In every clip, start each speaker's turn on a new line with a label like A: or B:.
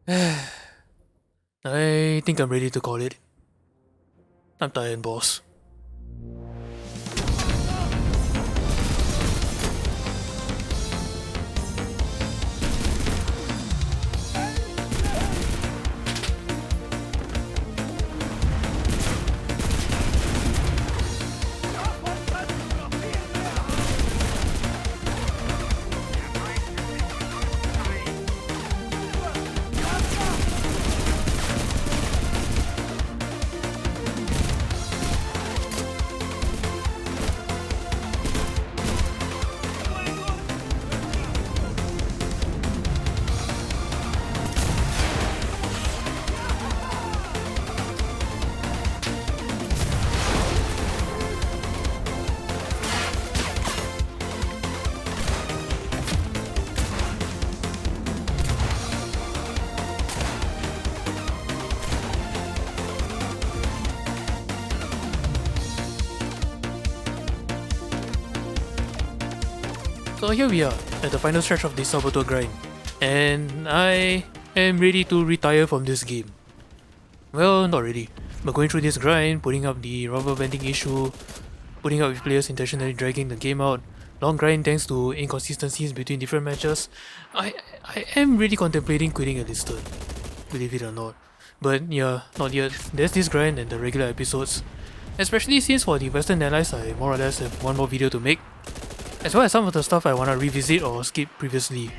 A: I think I'm ready to call it. I'm tired, boss. So here we are, at the final stretch of the Saboteur grind, and I am ready to retire from this game. Well, not really, but going through this grind, putting up the rubber banding issue, putting up with players intentionally dragging the game out, long grind thanks to inconsistencies between different matches, I am really contemplating quitting Enlisted, believe it or not. But yeah, not yet. There's this grind and the regular episodes, especially since for the Western Allies I more or less have one more video to make, as well as some of the stuff I wanna revisit or skip previously.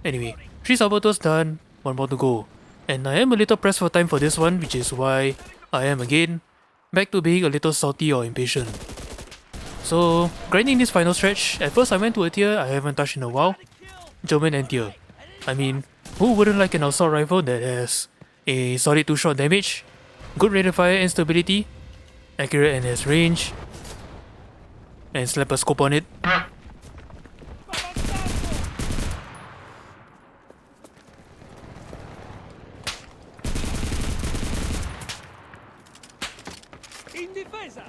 A: Anyway, 3 Saboteurs done, 1 more to go. And I am a little pressed for time for this one, which is why I am again back to being a little salty or impatient. So, grinding this final stretch, at first I went to a tier I haven't touched in a while, German N tier. I mean, who wouldn't like an assault rifle that has a solid 2-shot damage, good rate of fire and stability, accurate and has range, and slap a scope on it?
B: In difesa!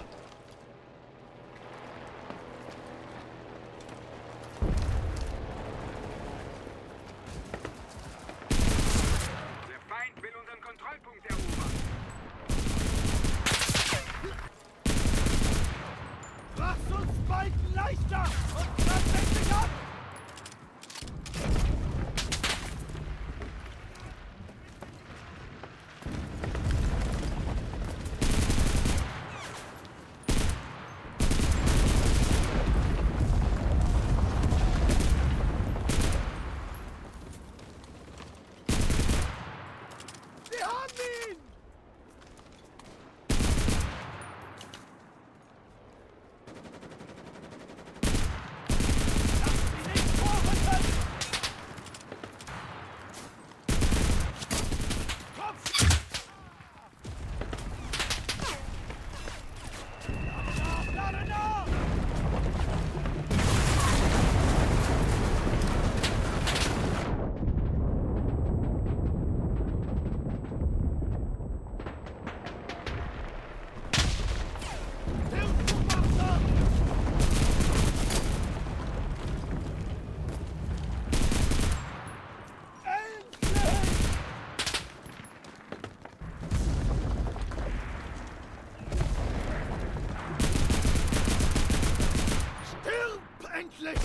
C: Der Feind will unseren Kontrollpunkt erobern.
B: Mach's uns bald leichter und tatsächlich ab! Wir haben ihn! Endlich!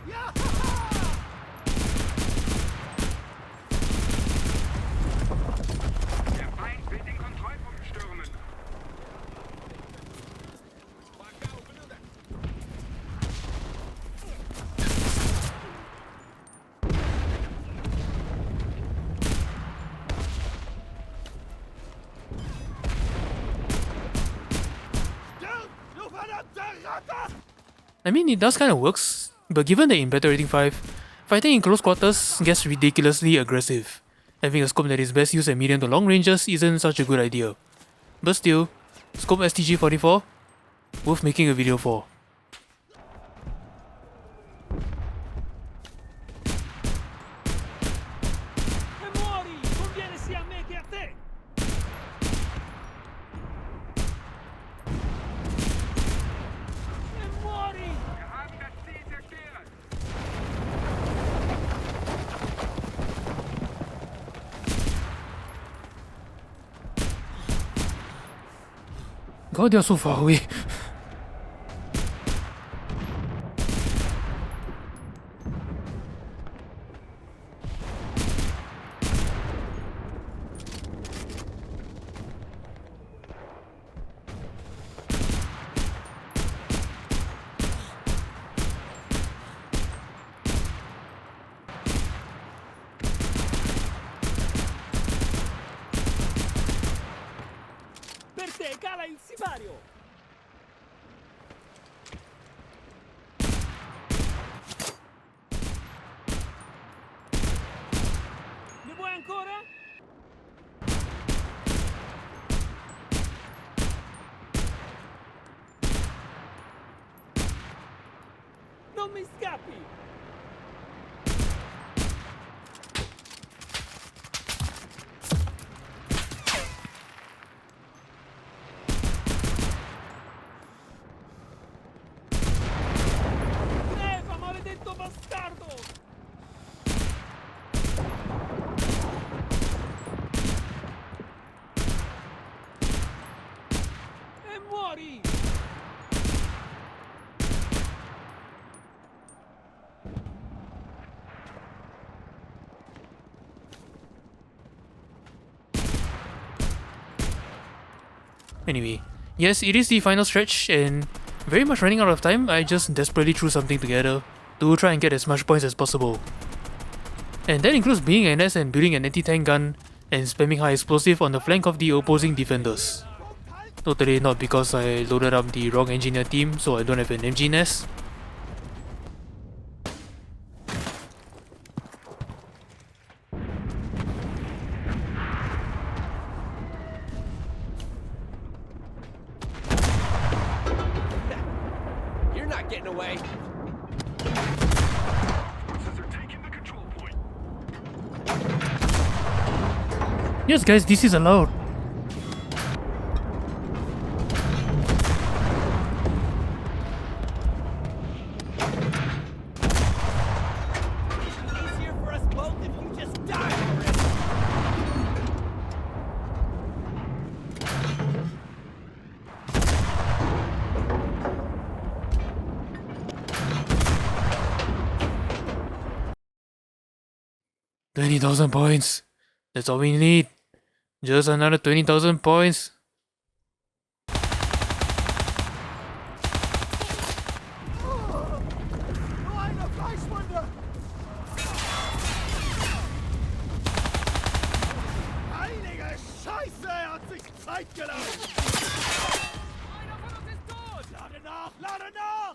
B: Ja!
C: Der Feind will den Kontrollpunkt stürmen.
A: I mean, it does kind of works, but given that in Battle Rating 5, fighting in close quarters gets ridiculously aggressive. Having a scope that is best used at medium to long ranges isn't such a good idea. But still, scope STG-44, worth making a video for.
B: E muori! Conviene sia a me che a te!
A: God, they're so far away.
B: Per te, cala il sipario! Ne vuoi ancora? Non mi scappi! Leva, maledetto bastardo! E muori!
A: Anyway, yes, it is the final stretch, and very much running out of time. I just desperately threw something together to try and get as much points as possible. And that includes being NS and building an anti-tank gun and spamming high explosive on the flank of the opposing defenders. Totally not because I loaded up the wrong engineer team, so I don't have an MG nest.
B: You're not getting away!
C: Forces are taking the control point.
A: Yes guys, this is allowed.
B: Easier for us both if you just die already!
A: $20,000 points. That's all we need. Just another 20,000 points.
B: Nur eine Fleischwunde! Heilige Scheiße, er hat sich Zeit gelassen! Einer von uns ist tot! Lade nach, lade nach!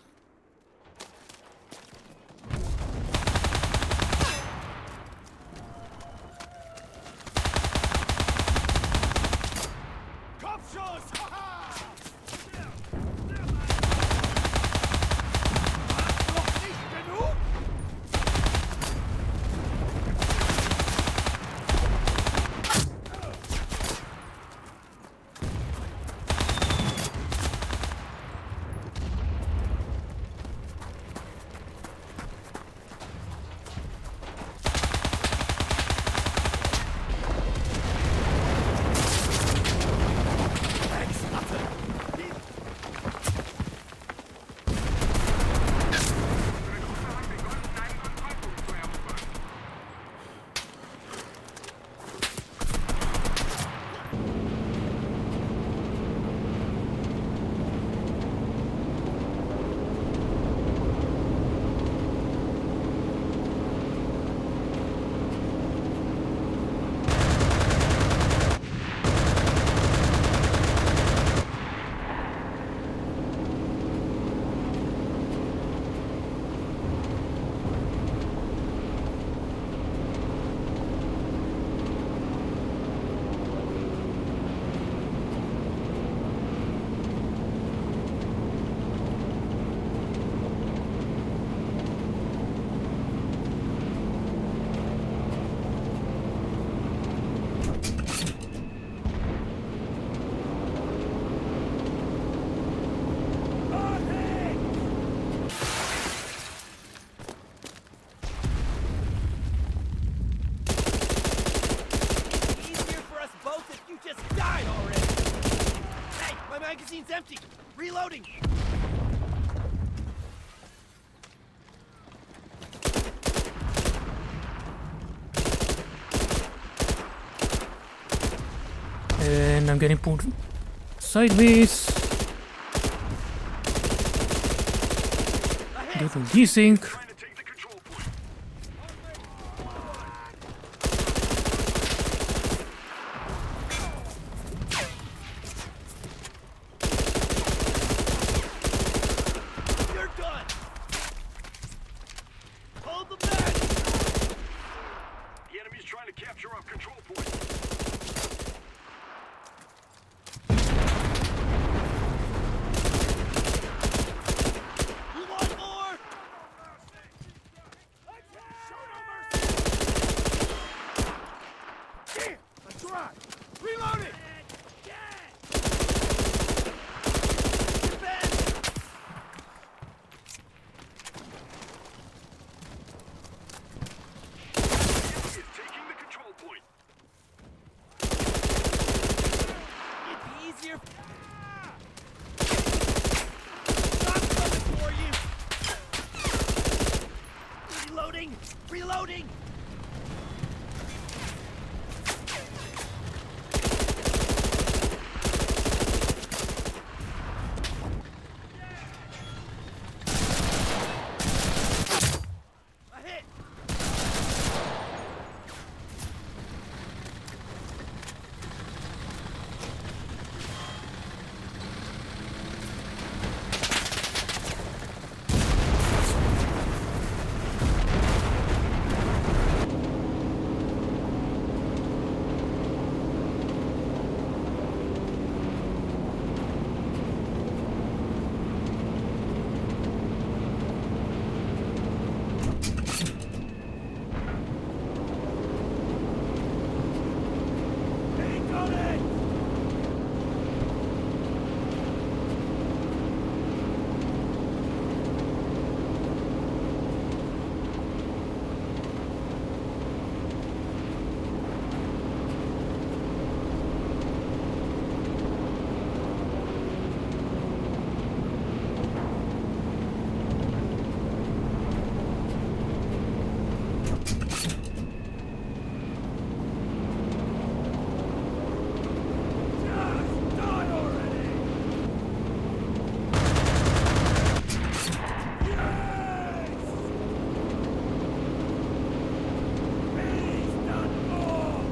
B: Kopfschuss! Haha! Noch nicht genug? Magazine's empty. Reloading.
A: And I'm getting pulled sideways due to desync.
C: Trying to take the control point.
B: You're done. Hold the back.
C: The enemy's trying to capture our control point.
B: You want more? Damn, let's try. Reload it. Defend.
C: Is taking the control point.
B: It'd be easier. Stop coming for you. Reloading. Reloading. A hit. Ain't got it. Just die already! Yes! He's done more!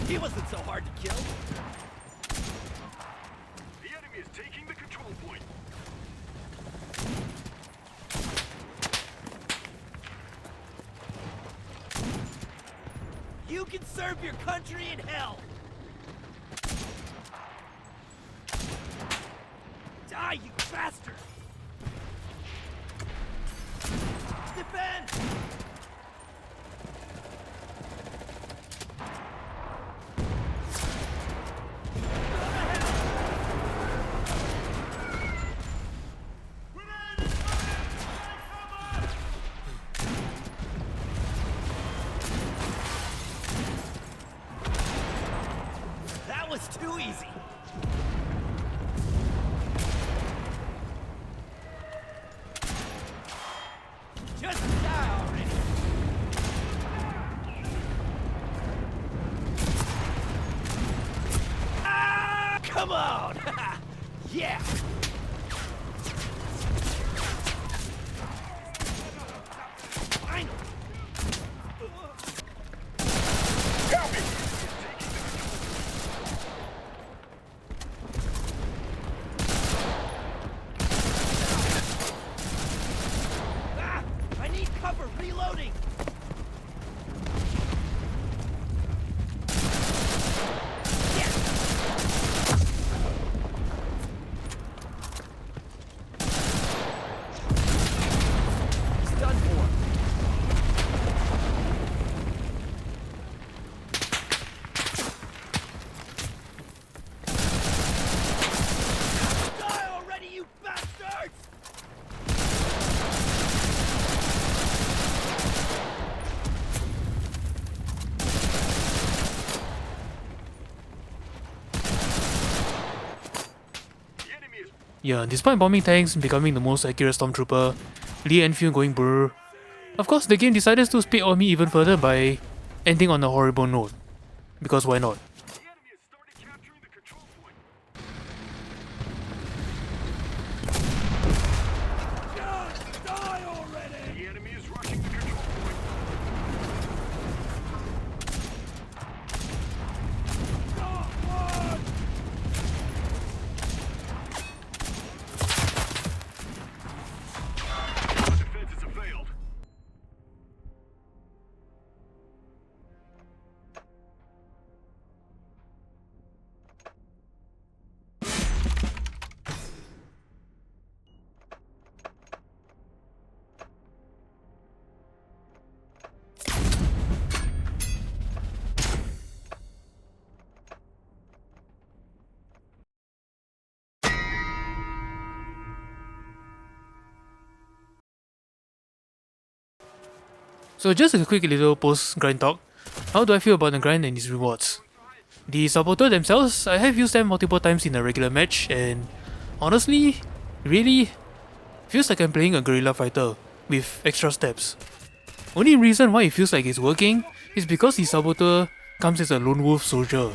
B: He wasn't so hard to kill.
C: The enemy is taking the control point.
B: You can serve your country in hell! Die, you bastard! Defend! That was too easy. Just die already. Ah, come on. Yeah. Finally. Ah, I need cover. Reloading. Yeah.
A: yeah, despite bombing tanks, becoming the most accurate stormtrooper, Lee Enfield going brr, of course the game decided to spit on me even further by ending on a horrible note. Because why not?
C: The enemy has started capturing the control point.
B: Just die already!
C: The enemy is rushing the control point.
B: Stop one!
C: Our defenses have failed.
A: So just a quick little post-grind talk. How do I feel about the grind and its rewards? The Saboteur themselves, I have used them multiple times in a regular match, and honestly, really feels like I'm playing a guerrilla fighter with extra steps. Only reason why it feels like it's working is because the Saboteur comes as a lone wolf soldier.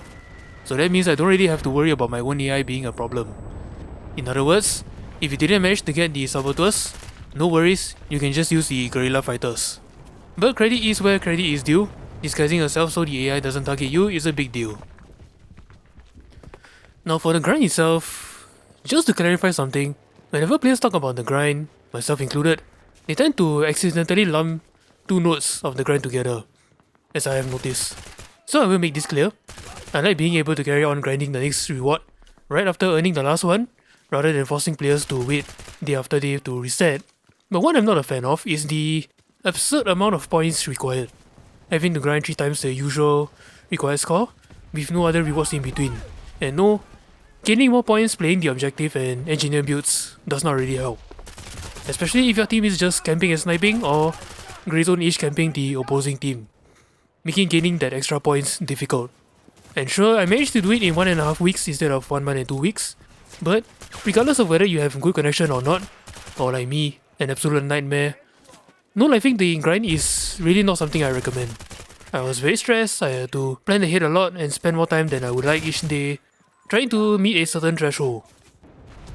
A: So that means I don't really have to worry about my own AI being a problem. In other words, if you didn't manage to get the Saboteurs, no worries, you can just use the guerrilla fighters. But credit is where credit is due. Disguising yourself so the AI doesn't target you is a big deal. Now for the grind itself, just to clarify something, whenever players talk about the grind, myself included, they tend to accidentally lump two nodes of the grind together, as I have noticed. So I will make this clear. I like being able to carry on grinding the next reward right after earning the last one, rather than forcing players to wait day after day to reset. But what I'm not a fan of is the absurd amount of points required. Having to grind 3 times the usual required score, with no other rewards in between. And no, gaining more points playing the objective and engineer builds does not really help. Especially if your team is just camping and sniping or grey zone-ish camping the opposing team, making gaining that extra points difficult. And sure, I managed to do it in 1.5 weeks instead of 1 month and 2 weeks, but regardless of whether you have good connection or not, or like me, an absolute nightmare, no lifing the grind is really not something I recommend. I was very stressed, I had to plan ahead a lot and spend more time than I would like each day, trying to meet a certain threshold.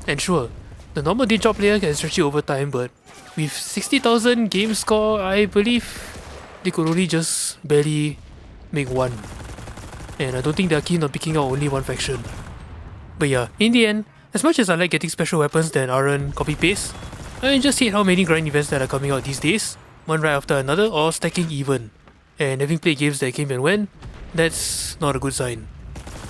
A: And sure, the normal day job player can stretch it over time, but with 60,000 game score, I believe they could only just barely make one. And I don't think they are keen on picking out only one faction. But yeah, in the end, as much as I like getting special weapons that aren't copy-paste, I just hate how many grind events that are coming out these days, one right after another or stacking even. And having played games that came and went, that's not a good sign.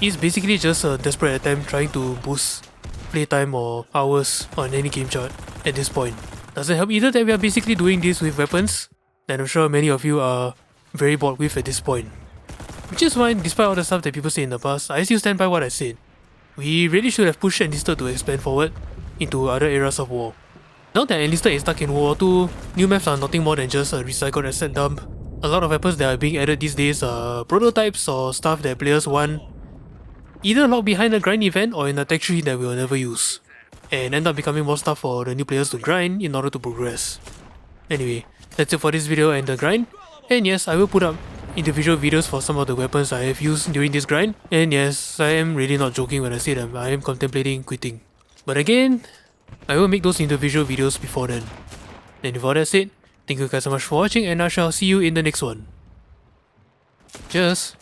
A: It's basically just a desperate attempt trying to boost playtime or hours on any game chart at this point. Doesn't help either that we are basically doing this with weapons that I'm sure many of you are very bored with at this point. Which is why, despite all the stuff that people say in the past, I still stand by what I said. We really should have pushed Enlisted to expand forward into other eras of war. Now that Enlisted is stuck in World War II, new maps are nothing more than just a recycled asset dump. A lot of weapons that are being added these days are prototypes or stuff that players want either locked behind a grind event or in a tech tree that we'll never use, and end up becoming more stuff for the new players to grind in order to progress. Anyway, that's it for this video and the grind, and yes, I will put up individual videos for some of the weapons I have used during this grind, and yes, I am really not joking when I say that I am contemplating quitting. But again, I will make those individual videos before then. And with all that said, thank you guys so much for watching and I shall see you in the next one. Cheers!